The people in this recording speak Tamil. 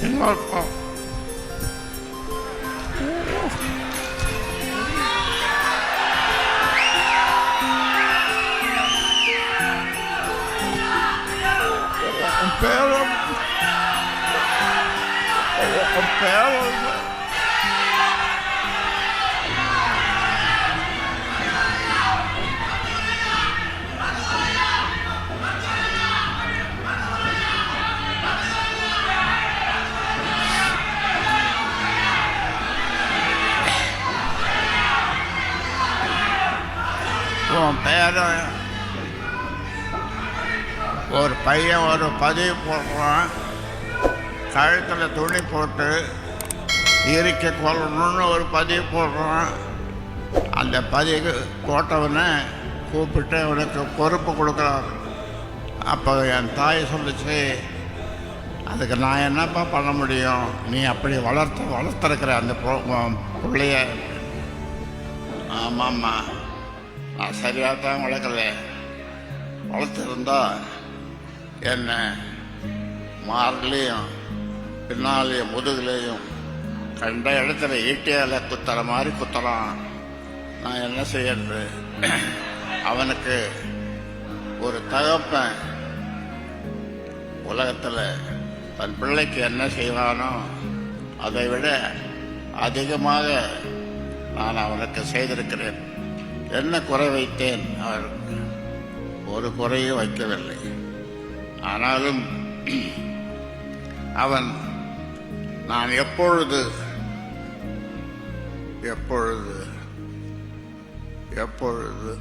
இன்னொருத்தன் பேரம் பேரம் உன் பேரன் ஒரு பையன் ஒரு பதிவு போடுறான், கழுத்தில் துணி போட்டு இறுக்கி கொள்ளணும்னு ஒரு பதிவு போடுறான். அந்த பதிவு போட்டவனை கூப்பிட்டு அவனுக்கு பொறுப்பு கொடுக்குறான். அப்போ என் தாய் சொல்லிச்சு, அதுக்கு நான் என்னப்பா பண்ண முடியும், நீ அப்படி வளர்த்துருக்கிற அந்த பிள்ளைய. ஆமாம்மா, நான் சரியாக தான் வளர்க்கல, வளர்த்துருந்தா என்ன மார்லேயும் பின்னாலேயும் முதுகுலேயும் கண்ட இடத்துல ஈட்டியால் குத்துற மாதிரி குத்துறான். நான் என்ன செய்யறது? அவனுக்கு ஒரு தகப்பன் உலகத்தில் தன் பிள்ளைக்கு என்ன செய்வானோ அதை விட அதிகமாக நான் அவனுக்கு செய்திருக்கிறேன். என்ன குறை வைத்தேன்? அவருக்கு ஒரு குறையும் வைக்கவில்லை. ஆனாலும் அவன் நான் எப்பொழுது எப்பொழுது எப்பொழுது